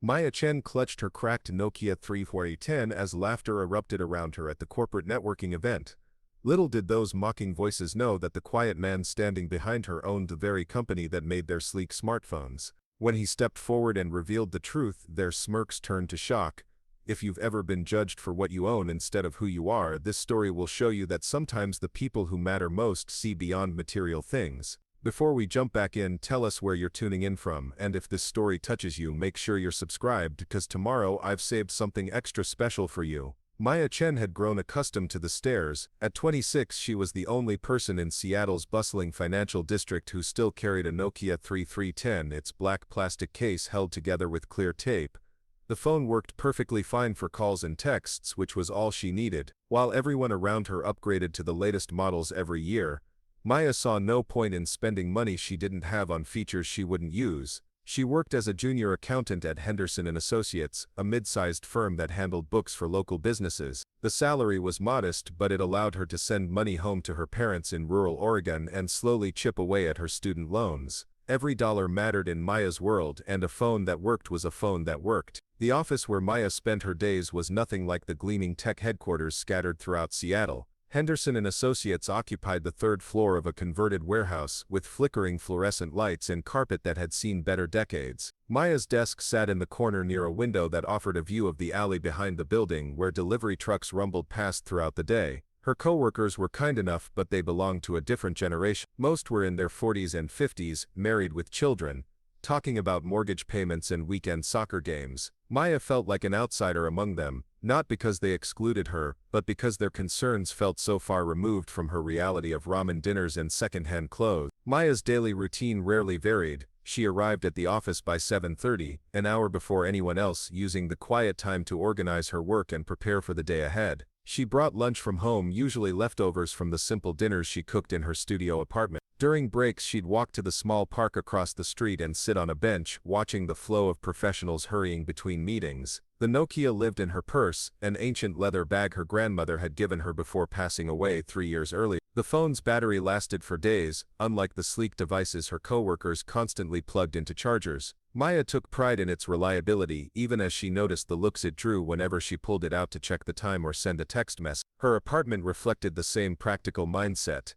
Maya Chen clutched her cracked Nokia 3410 as laughter erupted around her at the corporate networking event. Little did those mocking voices know that the quiet man standing behind her owned the very company that made their sleek smartphones. When he stepped forward and revealed the truth, their smirks turned to shock. If you've ever been judged for what you own instead of who you are, this story will show you that sometimes the people who matter most see beyond material things. Before we jump back in, tell us where you're tuning in from, and if this story touches you, make sure you're subscribed because tomorrow I've saved something extra special for you. Maya Chen had grown accustomed to the stares. At 26, she was the only person in Seattle's bustling financial district who still carried a Nokia 3310, its black plastic case held together with clear tape. The phone worked perfectly fine for calls and texts, which was all she needed. While everyone around her upgraded to the latest models every year, Maya saw no point in spending money she didn't have on features she wouldn't use. She worked as a junior accountant at Henderson Associates, a mid-sized firm that handled books for local businesses. The salary was modest, but it allowed her to send money home to her parents in rural Oregon and slowly chip away at her student loans. Every dollar mattered in Maya's world, and a phone that worked was a phone that worked. The office where Maya spent her days was nothing like the gleaming tech headquarters scattered throughout Seattle. Henderson Associates occupied the third floor of a converted warehouse with flickering fluorescent lights and carpet that had seen better decades. Maya's desk sat in the corner near a window that offered a view of the alley behind the building where delivery trucks rumbled past throughout the day. Her coworkers were kind enough, but they belonged to a different generation. Most were in their 40s and 50s, married with children, talking about mortgage payments and weekend soccer games. Maya felt like an outsider among them, not because they excluded her, but because their concerns felt so far removed from her reality of ramen dinners and second-hand clothes. Maya's daily routine rarely varied. She arrived at the office by 7:30, an hour before anyone else, using the quiet time to organize her work and prepare for the day ahead. She brought lunch from home, usually leftovers from the simple dinners she cooked in her studio apartment. During breaks, she'd walk to the small park across the street and sit on a bench, watching the flow of professionals hurrying between meetings. The Nokia lived in her purse, an ancient leather bag her grandmother had given her before passing away 3 years earlier. The phone's battery lasted for days, unlike the sleek devices her coworkers constantly plugged into chargers. Maya took pride in its reliability, even as she noticed the looks it drew whenever she pulled it out to check the time or send a text message. Her apartment reflected the same practical mindset.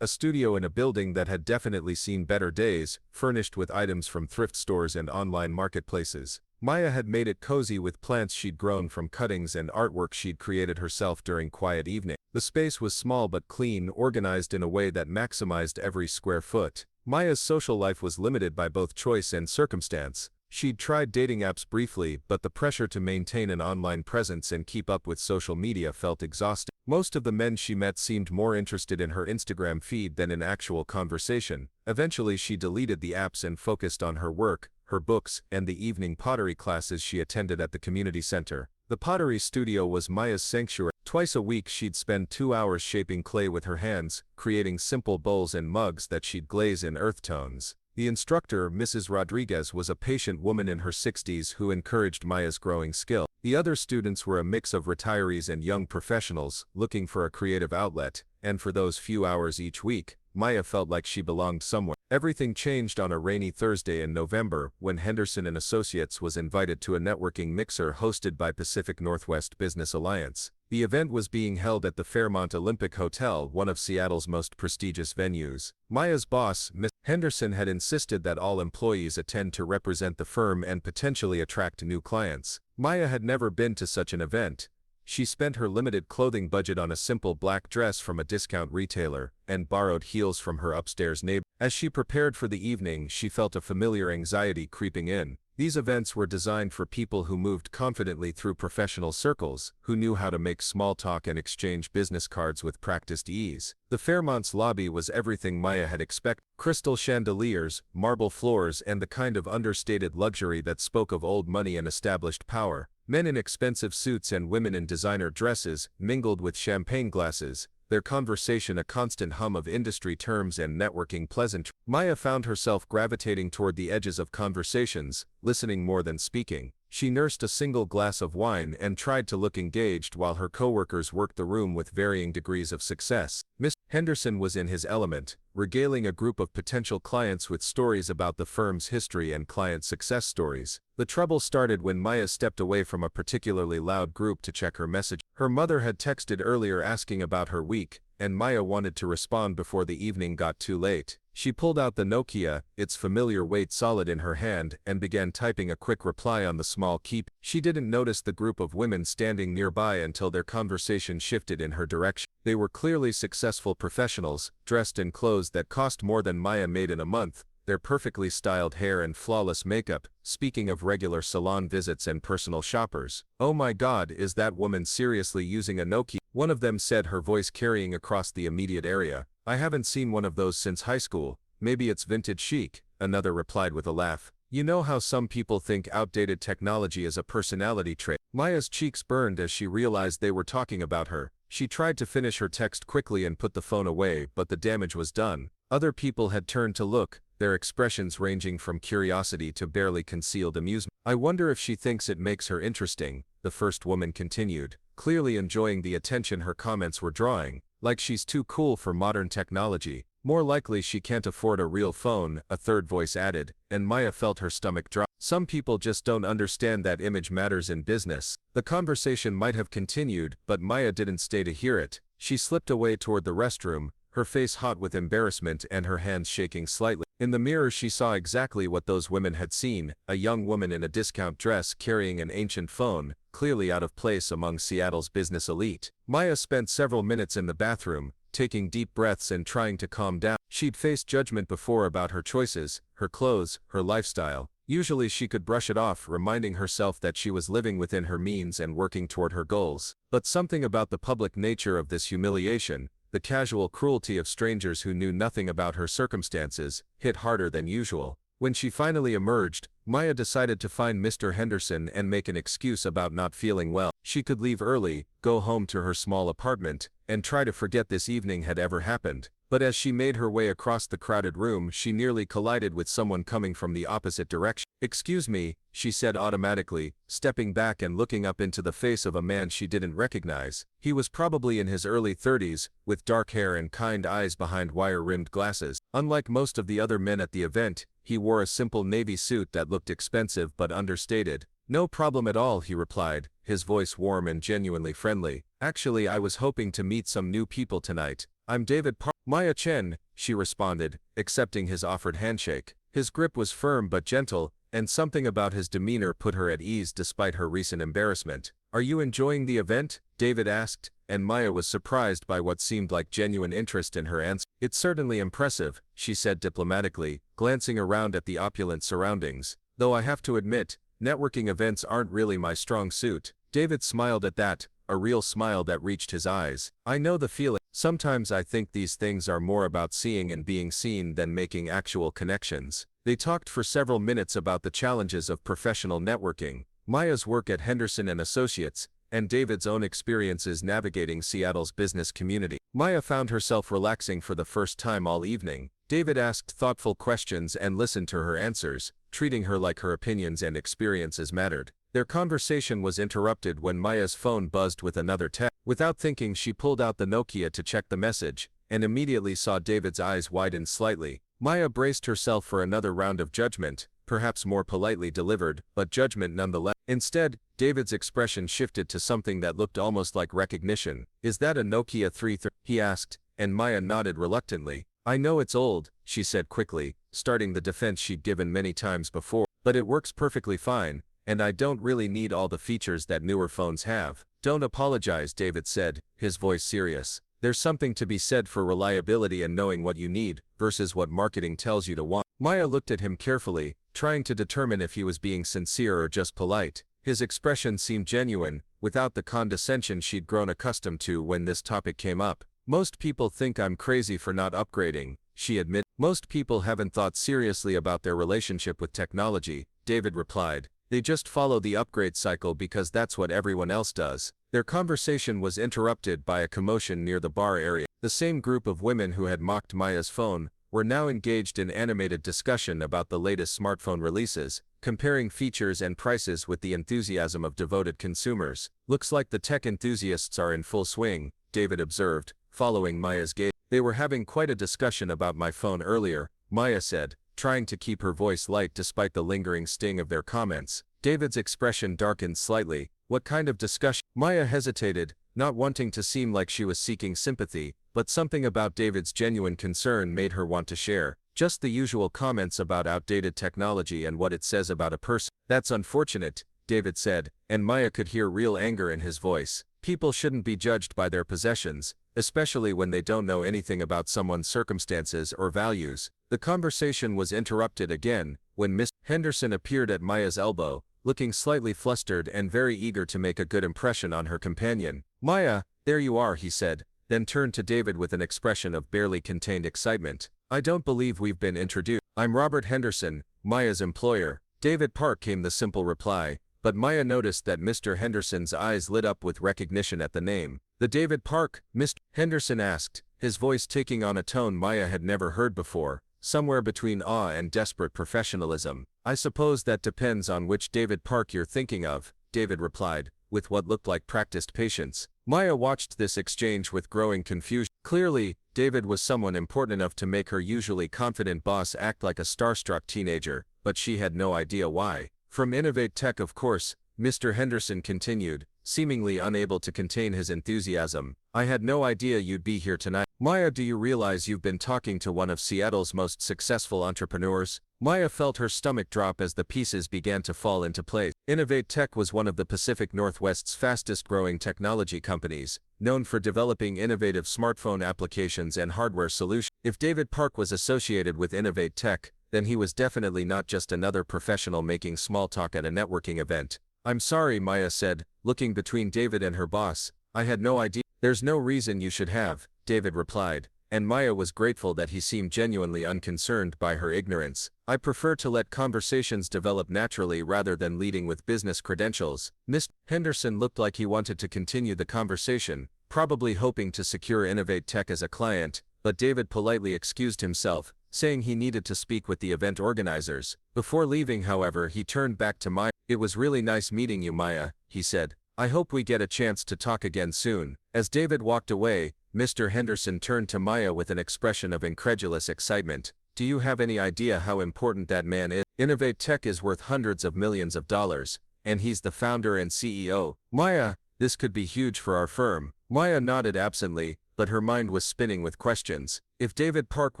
A studio in a building that had definitely seen better days, furnished with items from thrift stores and online marketplaces. Maya had made it cozy with plants she'd grown from cuttings and artwork she'd created herself during quiet evenings. The space was small but clean, organized in a way that maximized every square foot. Maya's social life was limited by both choice and circumstance. She'd tried dating apps briefly, but the pressure to maintain an online presence and keep up with social media felt exhausting. Most of the men she met seemed more interested in her Instagram feed than in actual conversation. Eventually, she deleted the apps and focused on her work, her books, and the evening pottery classes she attended at the community center. The pottery studio was Maya's sanctuary. Twice a week, she'd spend 2 hours shaping clay with her hands, creating simple bowls and mugs that she'd glaze in earth tones. The instructor, Mrs. Rodriguez, was a patient woman in her 60s who encouraged Maya's growing skill. The other students were a mix of retirees and young professionals, looking for a creative outlet, and for those few hours each week, Maya felt like she belonged somewhere. Everything changed on a rainy Thursday in November, when Henderson Associates was invited to a networking mixer hosted by Pacific Northwest Business Alliance. The event was being held at the Fairmont Olympic Hotel, one of Seattle's most prestigious venues. Maya's boss, Ms. Henderson, had insisted that all employees attend to represent the firm and potentially attract new clients. Maya had never been to such an event. She spent her limited clothing budget on a simple black dress from a discount retailer and borrowed heels from her upstairs neighbor. As she prepared for the evening, she felt a familiar anxiety creeping in. These events were designed for people who moved confidently through professional circles, who knew how to make small talk and exchange business cards with practiced ease. The Fairmont's lobby was everything Maya had expected. Crystal chandeliers, marble floors, and the kind of understated luxury that spoke of old money and established power. Men in expensive suits and women in designer dresses mingled with champagne glasses, their conversation a constant hum of industry terms and networking pleasantries. Maya found herself gravitating toward the edges of conversations, listening more than speaking. She nursed a single glass of wine and tried to look engaged while her coworkers worked the room with varying degrees of success. Mr. Henderson was in his element, regaling a group of potential clients with stories about the firm's history and client success stories. The trouble started when Maya stepped away from a particularly loud group to check her message. Her mother had texted earlier asking about her week, and Maya wanted to respond before the evening got too late. She pulled out the Nokia, its familiar weight solid in her hand, and began typing a quick reply on the small keypad. She didn't notice the group of women standing nearby until their conversation shifted in her direction. They were clearly successful professionals, dressed in clothes that cost more than Maya made in a month, their perfectly styled hair and flawless makeup, speaking of regular salon visits and personal shoppers. "Oh my God, is that woman seriously using a Nokia?" one of them said, her voice carrying across the immediate area. "I haven't seen one of those since high school. Maybe it's vintage chic," another replied with a laugh. "You know how some people think outdated technology is a personality trait." Maya's cheeks burned as she realized they were talking about her. She tried to finish her text quickly and put the phone away, but the damage was done. Other people had turned to look, their expressions ranging from curiosity to barely concealed amusement. "I wonder if she thinks it makes her interesting," the first woman continued, clearly enjoying the attention her comments were drawing. "Like she's too cool for modern technology. More likely she can't afford a real phone," a third voice added, and Maya felt her stomach drop. "Some people just don't understand that image matters in business." The conversation might have continued, but Maya didn't stay to hear it. She slipped away toward the restroom, her face hot with embarrassment and her hands shaking slightly. In the mirror she saw exactly what those women had seen, a young woman in a discount dress carrying an ancient phone, clearly out of place among Seattle's business elite. Maya spent several minutes in the bathroom, taking deep breaths and trying to calm down. She'd faced judgment before about her choices, her clothes, her lifestyle. Usually she could brush it off, reminding herself that she was living within her means and working toward her goals. But something about the public nature of this humiliation, the casual cruelty of strangers who knew nothing about her circumstances, hit harder than usual. When she finally emerged, Maya decided to find Mr. Henderson and make an excuse about not feeling well. She could leave early, go home to her small apartment, and try to forget this evening had ever happened. But as she made her way across the crowded room, she nearly collided with someone coming from the opposite direction. "Excuse me," she said automatically, stepping back and looking up into the face of a man she didn't recognize. He was probably in his early 30s, with dark hair and kind eyes behind wire-rimmed glasses. Unlike most of the other men at the event, he wore a simple navy suit that looked expensive but understated. "No problem at all," he replied, his voice warm and genuinely friendly. "Actually, I was hoping to meet some new people tonight. I'm David Maya Chen," she responded, accepting his offered handshake. His grip was firm but gentle, and something about his demeanor put her at ease despite her recent embarrassment. "Are you enjoying the event?" David asked, and Maya was surprised by what seemed like genuine interest in her answer. "It's certainly impressive," she said diplomatically, glancing around at the opulent surroundings. "Though I have to admit, networking events aren't really my strong suit." David smiled at that, a real smile that reached his eyes. "I know the feeling. Sometimes I think these things are more about seeing and being seen than making actual connections." They talked for several minutes about the challenges of professional networking, Maya's work at Henderson Associates, and David's own experiences navigating Seattle's business community. Maya found herself relaxing for the first time all evening. David asked thoughtful questions and listened to her answers, treating her like her opinions and experiences mattered. Their conversation was interrupted when Maya's phone buzzed with another text. Without thinking, she pulled out the Nokia to check the message, and immediately saw David's eyes widen slightly. Maya braced herself for another round of judgment, perhaps more politely delivered, but judgment nonetheless. Instead, David's expression shifted to something that looked almost like recognition. "Is that a Nokia 330?" he asked, and Maya nodded reluctantly. "I know it's old," she said quickly, starting the defense she'd given many times before, "but it works perfectly fine, and I don't really need all the features that newer phones have." "Don't apologize," David said, his voice serious. "There's something to be said for reliability and knowing what you need, versus what marketing tells you to want." Maya looked at him carefully, trying to determine if he was being sincere or just polite. His expression seemed genuine, without the condescension she'd grown accustomed to when this topic came up. "Most people think I'm crazy for not upgrading," she admitted. "Most people haven't thought seriously about their relationship with technology," David replied. "They just follow the upgrade cycle because that's what everyone else does." Their conversation was interrupted by a commotion near the bar area. The same group of women who had mocked Maya's phone were now engaged in animated discussion about the latest smartphone releases. comparing features and prices with the enthusiasm of devoted consumers. Looks like the tech enthusiasts are in full swing, David observed, following Maya's gaze. They were having quite a discussion about my phone earlier, Maya said, trying to keep her voice light despite the lingering sting of their comments. David's expression darkened slightly. What kind of discussion? Maya hesitated, not wanting to seem like she was seeking sympathy, but something about David's genuine concern made her want to share. Just the usual comments about outdated technology and what it says about a person. That's unfortunate, David said, and Maya could hear real anger in his voice. People shouldn't be judged by their possessions, especially when they don't know anything about someone's circumstances or values. The conversation was interrupted again, when Miss Henderson appeared at Maya's elbow, looking slightly flustered and very eager to make a good impression on her companion. Maya, there you are, he said, then turned to David with an expression of barely contained excitement. I don't believe we've been introduced. I'm Robert Henderson, Maya's employer. David Park, came the simple reply, but Maya noticed that Mr. Henderson's eyes lit up with recognition at the name. The David Park, Mr. Henderson asked, his voice taking on a tone Maya had never heard before, somewhere between awe and desperate professionalism. I suppose that depends on which David Park you're thinking of, David replied, with what looked like practiced patience. Maya watched this exchange with growing confusion. Clearly, David was someone important enough to make her usually confident boss act like a starstruck teenager, but she had no idea why. From Innovate Tech, of course, Mr. Henderson continued, seemingly unable to contain his enthusiasm. I had no idea you'd be here tonight. Maya, do you realize you've been talking to one of Seattle's most successful entrepreneurs? Maya felt her stomach drop as the pieces began to fall into place. Innovate Tech was one of the Pacific Northwest's fastest-growing technology companies, known for developing innovative smartphone applications and hardware solutions. If David Park was associated with Innovate Tech, then he was definitely not just another professional making small talk at a networking event. I'm sorry, Maya said, looking between David and her boss. I had no idea. There's no reason you should have, David replied, and Maya was grateful that he seemed genuinely unconcerned by her ignorance. I prefer to let conversations develop naturally rather than leading with business credentials. Mr. Henderson looked like he wanted to continue the conversation, probably hoping to secure Innovate Tech as a client, but David politely excused himself, saying he needed to speak with the event organizers. Before leaving, however, he turned back to Maya. It was really nice meeting you, Maya, he said. I hope we get a chance to talk again soon. As David walked away, Mr. Henderson turned to Maya with an expression of incredulous excitement. Do you have any idea how important that man is? Innovate Tech is worth hundreds of millions of dollars, and he's the founder and CEO. Maya, this could be huge for our firm. Maya nodded absently, but her mind was spinning with questions. If David Park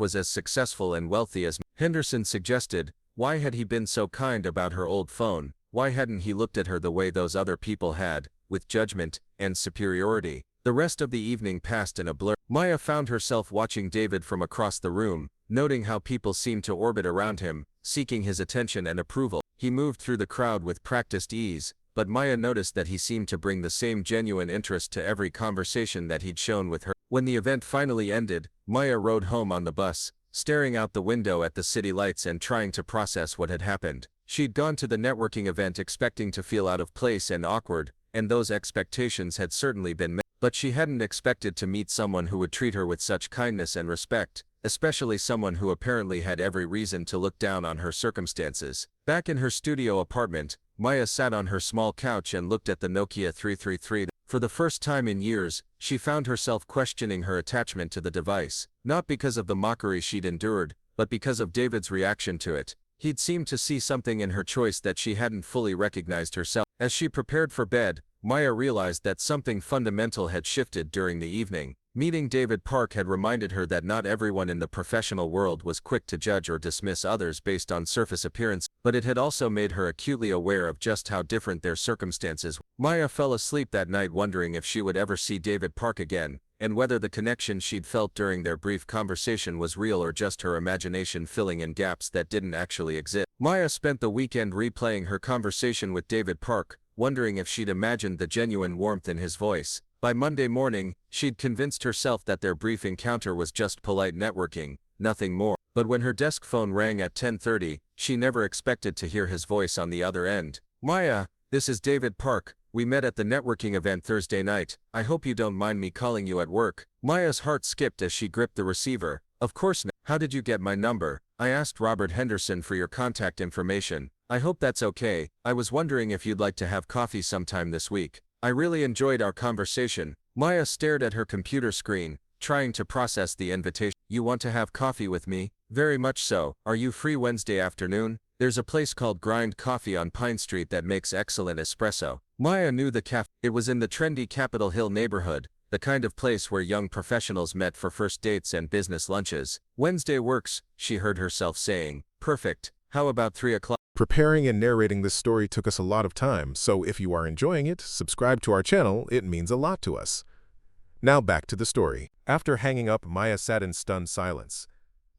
was as successful and wealthy as Henderson suggested, why had he been so kind about her old phone? Why hadn't he looked at her the way those other people had, with judgment and superiority? The rest of the evening passed in a blur. Maya found herself watching David from across the room, noting how people seemed to orbit around him, seeking his attention and approval. He moved through the crowd with practiced ease, but Maya noticed that he seemed to bring the same genuine interest to every conversation that he'd shown with her. When the event finally ended, Maya rode home on the bus, staring out the window at the city lights and trying to process what had happened. She'd gone to the networking event expecting to feel out of place and awkward, and those expectations had certainly been met. But she hadn't expected to meet someone who would treat her with such kindness and respect, especially someone who apparently had every reason to look down on her circumstances. Back in her studio apartment, Maya sat on her small couch and looked at the Nokia 333. For the first time in years, she found herself questioning her attachment to the device, not because of the mockery she'd endured, but because of David's reaction to it. He'd seemed to see something in her choice that she hadn't fully recognized herself. As she prepared for bed, Maya realized that something fundamental had shifted during the evening. Meeting David Park had reminded her that not everyone in the professional world was quick to judge or dismiss others based on surface appearance, but it had also made her acutely aware of just how different their circumstances were. Maya fell asleep that night wondering if she would ever see David Park again, and whether the connection she'd felt during their brief conversation was real or just her imagination filling in gaps that didn't actually exist. Maya spent the weekend replaying her conversation with David Park, wondering if she'd imagined the genuine warmth in his voice. By Monday morning, she'd convinced herself that their brief encounter was just polite networking, nothing more. But when her desk phone rang at 10:30, she never expected to hear his voice on the other end. Maya, this is David Park. We met at the networking event Thursday night. I hope you don't mind me calling you at work. Maya's heart skipped as she gripped the receiver. Of course not. How did you get my number? I asked Robert Henderson for your contact information. I hope that's okay. I was wondering if you'd like to have coffee sometime this week. I really enjoyed our conversation. Maya stared at her computer screen, trying to process the invitation. You want to have coffee with me? Very much so. Are you free Wednesday afternoon? There's a place called Grind Coffee on Pine Street that makes excellent espresso. Maya knew the cafe. It was in the trendy Capitol Hill neighborhood, the kind of place where young professionals met for first dates and business lunches. Wednesday works, she heard herself saying. Perfect. How about 3 o'clock? Preparing and narrating this story took us a lot of time, so if you are enjoying it, subscribe to our channel, it means a lot to us. Now back to the story. After hanging up, Maya sat in stunned silence.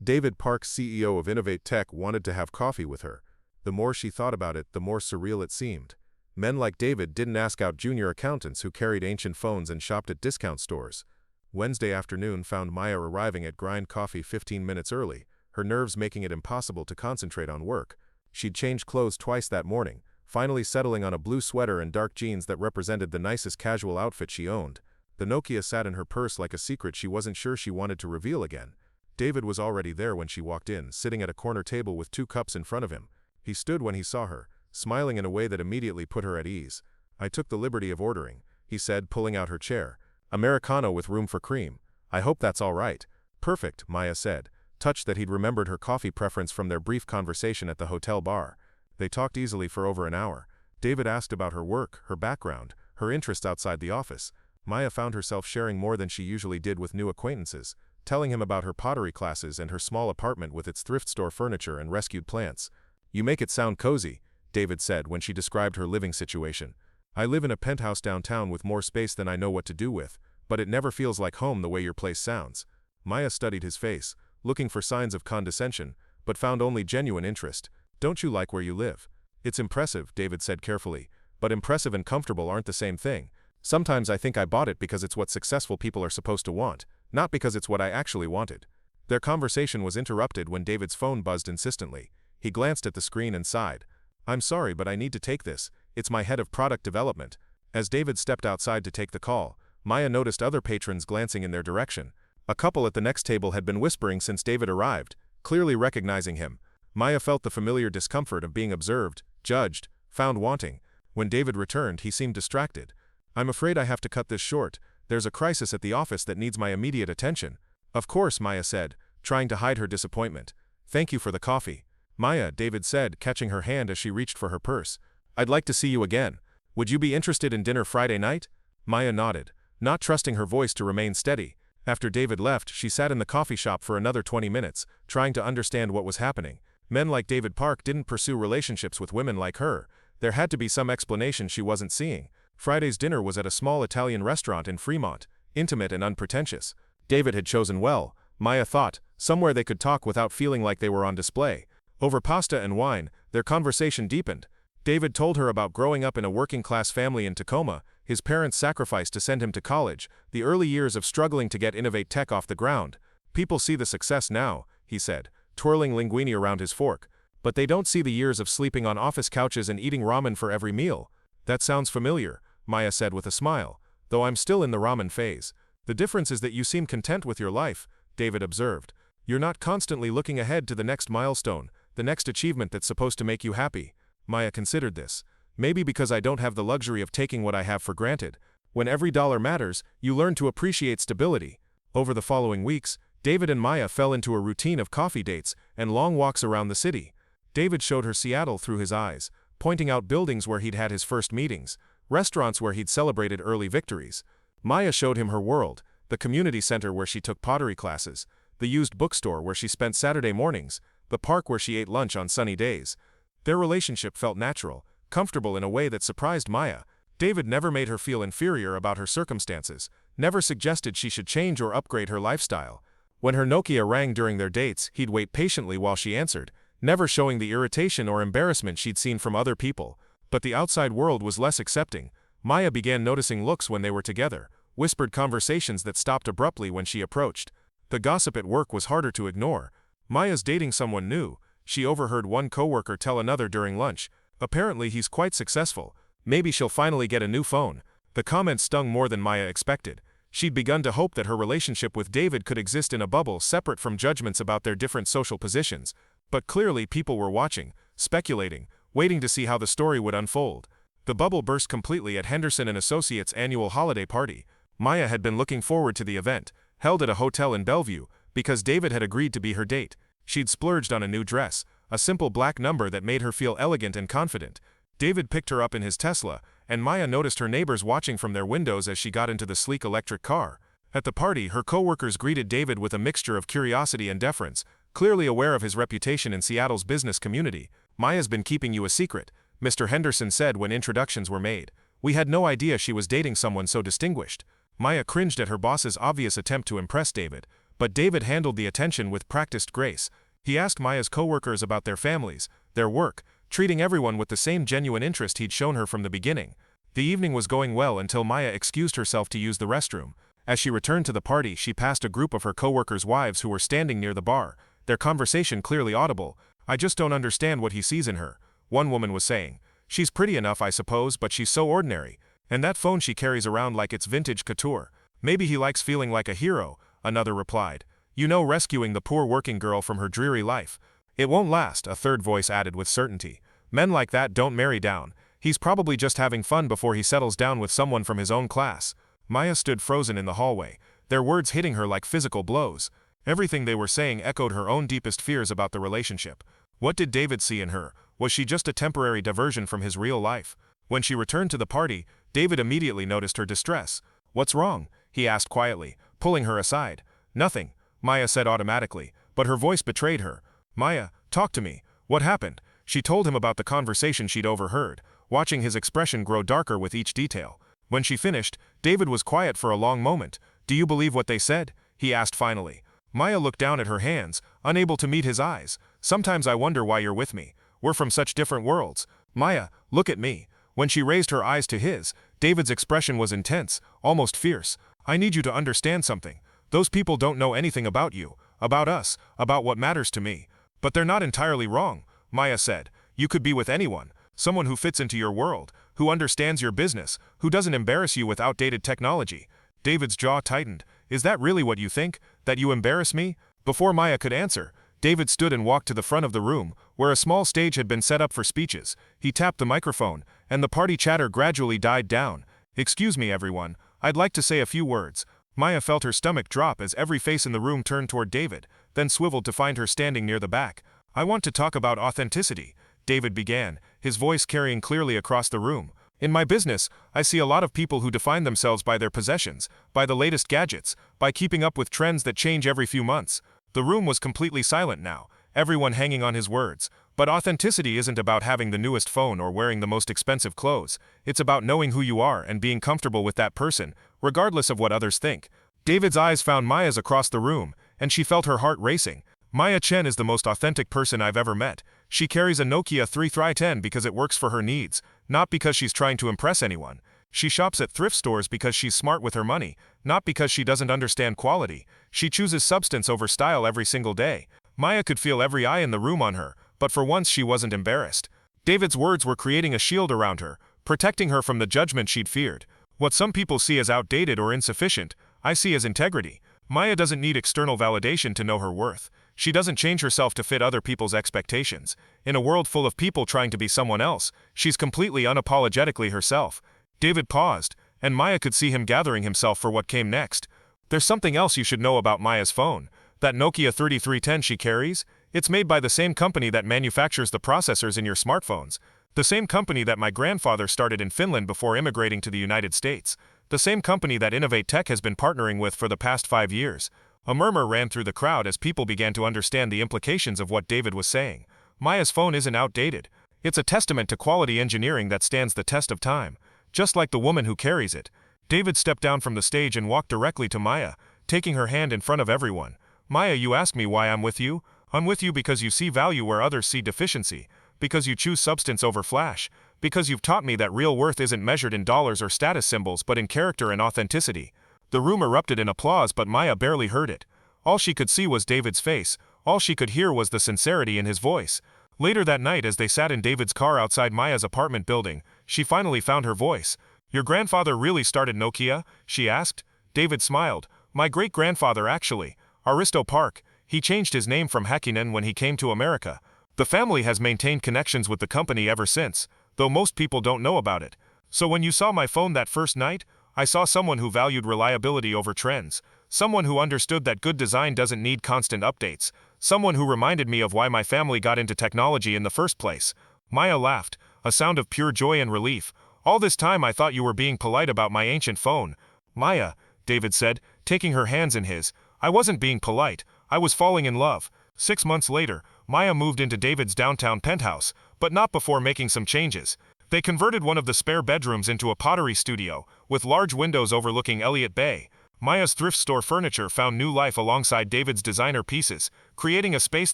David Park, CEO of Innovate Tech, wanted to have coffee with her. The more she thought about it, the more surreal it seemed. Men like David didn't ask out junior accountants who carried ancient phones and shopped at discount stores. Wednesday afternoon found Maya arriving at Grind Coffee 15 minutes early, her nerves making it impossible to concentrate on work. She'd changed clothes twice that morning, finally settling on a blue sweater and dark jeans that represented the nicest casual outfit she owned. The Nokia sat in her purse like a secret she wasn't sure she wanted to reveal again. David was already there when she walked in, sitting at a corner table with 2 cups in front of him. He stood when he saw her, smiling in a way that immediately put her at ease. I took the liberty of ordering, he said, pulling out her chair. Americano with room for cream. I hope that's all right. Perfect, Maya said, touched that he'd remembered her coffee preference from their brief conversation at the hotel bar. They talked easily for over an hour. David asked about her work, her background, her interests outside the office. Maya found herself sharing more than she usually did with new acquaintances, telling him about her pottery classes and her small apartment with its thrift store furniture and rescued plants. You make it sound cozy, David said when she described her living situation. I live in a penthouse downtown with more space than I know what to do with, but it never feels like home the way your place sounds. Maya studied his face, looking for signs of condescension, but found only genuine interest. Don't you like where you live? It's impressive, David said carefully, but impressive and comfortable aren't the same thing. Sometimes I think I bought it because it's what successful people are supposed to want, not because it's what I actually wanted. Their conversation was interrupted when David's phone buzzed insistently. He glanced at the screen and sighed. I'm sorry, but I need to take this. It's my head of product development. As David stepped outside to take the call, Maya noticed other patrons glancing in their direction. A couple at the next table had been whispering since David arrived, clearly recognizing him. Maya felt the familiar discomfort of being observed, judged, found wanting. When David returned, he seemed distracted. I'm afraid I have to cut this short. There's a crisis at the office that needs my immediate attention. Of course, Maya said, trying to hide her disappointment. Thank you for the coffee. Maya, David said, catching her hand as she reached for her purse. I'd like to see you again. Would you be interested in dinner Friday night? Maya nodded, not trusting her voice to remain steady. After David left, she sat in the coffee shop for another 20 minutes, trying to understand what was happening. Men like David Park didn't pursue relationships with women like her. There had to be some explanation she wasn't seeing. Friday's dinner was at a small Italian restaurant in Fremont, intimate and unpretentious. David had chosen well, Maya thought, somewhere they could talk without feeling like they were on display. Over pasta and wine, their conversation deepened. David told her about growing up in a working-class family in Tacoma, his parents' sacrifice to send him to college, the early years of struggling to get Innovate Tech off the ground. People see the success now, he said, twirling linguine around his fork, but they don't see the years of sleeping on office couches and eating ramen for every meal. That sounds familiar, Maya said with a smile, though I'm still in the ramen phase. The difference is that you seem content with your life, David observed. You're not constantly looking ahead to the next milestone, the next achievement that's supposed to make you happy. Maya considered this. Maybe because I don't have the luxury of taking what I have for granted. When every dollar matters, you learn to appreciate stability. Over the following weeks, David and Maya fell into a routine of coffee dates and long walks around the city. David showed her Seattle through his eyes, pointing out buildings where he'd had his first meetings, restaurants where he'd celebrated early victories. Maya showed him her world, the community center where she took pottery classes, the used bookstore where she spent Saturday mornings, the park where she ate lunch on sunny days. Their relationship felt natural, comfortable in a way that surprised Maya. David never made her feel inferior about her circumstances, never suggested she should change or upgrade her lifestyle. When her Nokia rang during their dates, he'd wait patiently while she answered, never showing the irritation or embarrassment she'd seen from other people. But the outside world was less accepting. Maya began noticing looks when they were together, whispered conversations that stopped abruptly when she approached. The gossip at work was harder to ignore. Maya's dating someone new. She overheard one coworker tell another during lunch, apparently he's quite successful. Maybe she'll finally get a new phone. The comment stung more than Maya expected. She'd begun to hope that her relationship with David could exist in a bubble separate from judgments about their different social positions. But clearly people were watching, speculating, waiting to see how the story would unfold. The bubble burst completely at Henderson Associates' annual holiday party. Maya had been looking forward to the event, held at a hotel in Bellevue, because David had agreed to be her date. She'd splurged on a new dress, a simple black number that made her feel elegant and confident. David picked her up in his Tesla, and Maya noticed her neighbors watching from their windows as she got into the sleek electric car. At the party, her co-workers greeted David with a mixture of curiosity and deference, clearly aware of his reputation in Seattle's business community. "Maya's been keeping you a secret," Mr. Henderson said when introductions were made. "We had no idea she was dating someone so distinguished." Maya cringed at her boss's obvious attempt to impress David, but David handled the attention with practiced grace. He asked Maya's co-workers about their families, their work, treating everyone with the same genuine interest he'd shown her from the beginning. The evening was going well until Maya excused herself to use the restroom. As she returned to the party, she passed a group of her co-workers' wives who were standing near the bar, their conversation clearly audible. "I just don't understand what he sees in her," one woman was saying. "She's pretty enough, I suppose, but she's so ordinary. And that phone she carries around like it's vintage couture. Maybe he likes feeling like a hero," another replied. "You know, rescuing the poor working girl from her dreary life. It won't last," a third voice added with certainty. "Men like that don't marry down. He's probably just having fun before he settles down with someone from his own class." Maya stood frozen in the hallway, their words hitting her like physical blows. Everything they were saying echoed her own deepest fears about the relationship. What did David see in her? Was she just a temporary diversion from his real life? When she returned to the party, David immediately noticed her distress. "What's wrong?" he asked quietly, pulling her aside. "Nothing," Maya said automatically, but her voice betrayed her. "Maya, talk to me. What happened?" She told him about the conversation she'd overheard, watching his expression grow darker with each detail. When she finished, David was quiet for a long moment. "Do you believe what they said?" he asked finally. Maya looked down at her hands, unable to meet his eyes. "Sometimes I wonder why you're with me. We're from such different worlds." "Maya, look at me." When she raised her eyes to his, David's expression was intense, almost fierce. "I need you to understand something. Those people don't know anything about you, about us, about what matters to me. But they're not entirely wrong," Maya said. "You could be with anyone, someone who fits into your world, who understands your business, who doesn't embarrass you with outdated technology." David's jaw tightened. "Is that really what you think? That you embarrass me?" Before Maya could answer, David stood and walked to the front of the room, where a small stage had been set up for speeches. He tapped the microphone, and the party chatter gradually died down. "Excuse me, everyone. I'd like to say a few words." Maya felt her stomach drop as every face in the room turned toward David, then swiveled to find her standing near the back. "I want to talk about authenticity," David began, his voice carrying clearly across the room. "In my business, I see a lot of people who define themselves by their possessions, by the latest gadgets, by keeping up with trends that change every few months." The room was completely silent now, everyone hanging on his words. "But authenticity isn't about having the newest phone or wearing the most expensive clothes. It's about knowing who you are and being comfortable with that person, regardless of what others think." David's eyes found Maya's across the room, and she felt her heart racing. "Maya Chen is the most authentic person I've ever met. She carries a Nokia 3310 because it works for her needs, not because she's trying to impress anyone. She shops at thrift stores because she's smart with her money, not because she doesn't understand quality. She chooses substance over style every single day." Maya could feel every eye in the room on her, but for once she wasn't embarrassed. David's words were creating a shield around her, protecting her from the judgment she'd feared. "What some people see as outdated or insufficient, I see as integrity." Maya doesn't need external validation to know her worth. She doesn't change herself to fit other people's expectations. In a world full of people trying to be someone else, she's completely unapologetically herself. David paused, and Maya could see him gathering himself for what came next. "There's something else you should know about Maya's phone. That Nokia 3310 she carries? It's made by the same company that manufactures the processors in your smartphones. The same company that my grandfather started in Finland before immigrating to the United States. The same company that Innovate Tech has been partnering with for the past 5 years. A murmur ran through the crowd as people began to understand the implications of what David was saying. Maya's phone isn't outdated. It's a testament to quality engineering that stands the test of time. Just like the woman who carries it. David stepped down from the stage and walked directly to Maya, taking her hand in front of everyone. "Maya, you ask me why I'm with you? I'm with you because you see value where others see deficiency, because you choose substance over flash, because you've taught me that real worth isn't measured in dollars or status symbols but in character and authenticity." The room erupted in applause, but Maya barely heard it. All she could see was David's face. All she could hear was the sincerity in his voice. Later that night, as they sat in David's car outside Maya's apartment building, she finally found her voice. "Your grandfather really started Nokia?" she asked. David smiled. "My great-grandfather actually. Aristo Park. He changed his name from Hakkinen when he came to America. The family has maintained connections with the company ever since, though most people don't know about it. So when you saw my phone that first night, I saw someone who valued reliability over trends, someone who understood that good design doesn't need constant updates, someone who reminded me of why my family got into technology in the first place. Maya laughed, a sound of pure joy and relief. All this time I thought you were being polite about my ancient phone. Maya, David said, taking her hands in his. I wasn't being polite, I was falling in love. 6 months later, Maya moved into David's downtown penthouse, but not before making some changes. They converted one of the spare bedrooms into a pottery studio, with large windows overlooking Elliott Bay. Maya's thrift store furniture found new life alongside David's designer pieces, creating a space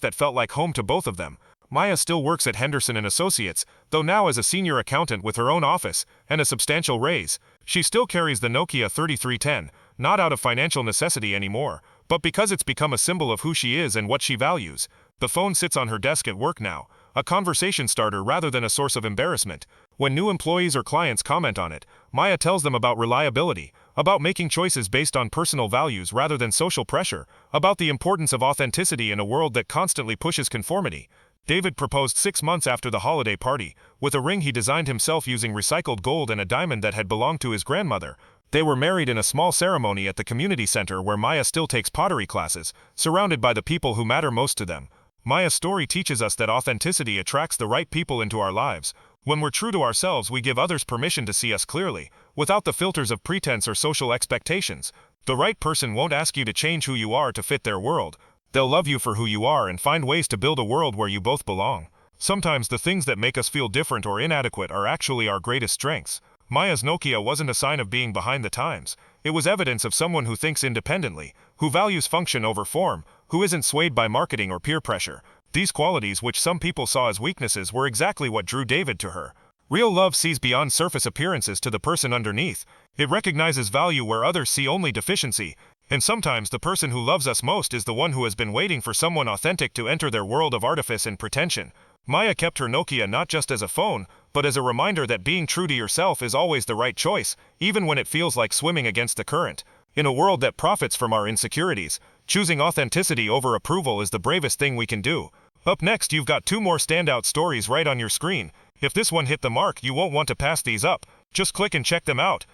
that felt like home to both of them. Maya still works at Henderson Associates, though now as a senior accountant with her own office and a substantial raise. She still carries the Nokia 3310, not out of financial necessity anymore, but because it's become a symbol of who she is and what she values. The phone sits on her desk at work now, a conversation starter rather than a source of embarrassment. When new employees or clients comment on it, Maya tells them about reliability, about making choices based on personal values rather than social pressure, about the importance of authenticity in a world that constantly pushes conformity. David proposed 6 months after the holiday party, with a ring he designed himself using recycled gold and a diamond that had belonged to his grandmother. They were married in a small ceremony at the community center where Maya still takes pottery classes, surrounded by the people who matter most to them. Maya's story teaches us that authenticity attracts the right people into our lives. When we're true to ourselves, we give others permission to see us clearly, without the filters of pretense or social expectations. The right person won't ask you to change who you are to fit their world. They'll love you for who you are and find ways to build a world where you both belong. Sometimes the things that make us feel different or inadequate are actually our greatest strengths. Maya's Nokia wasn't a sign of being behind the times. It was evidence of someone who thinks independently, who values function over form, who isn't swayed by marketing or peer pressure. These qualities, which some people saw as weaknesses, were exactly what drew David to her. Real love sees beyond surface appearances to the person underneath. It recognizes value where others see only deficiency. And sometimes the person who loves us most is the one who has been waiting for someone authentic to enter their world of artifice and pretension. Maya kept her Nokia not just as a phone, but as a reminder that being true to yourself is always the right choice, even when it feels like swimming against the current. In a world that profits from our insecurities, choosing authenticity over approval is the bravest thing we can do. Up next, you've got 2 more standout stories right on your screen. If this one hit the mark, you won't want to pass these up. Just click and check them out.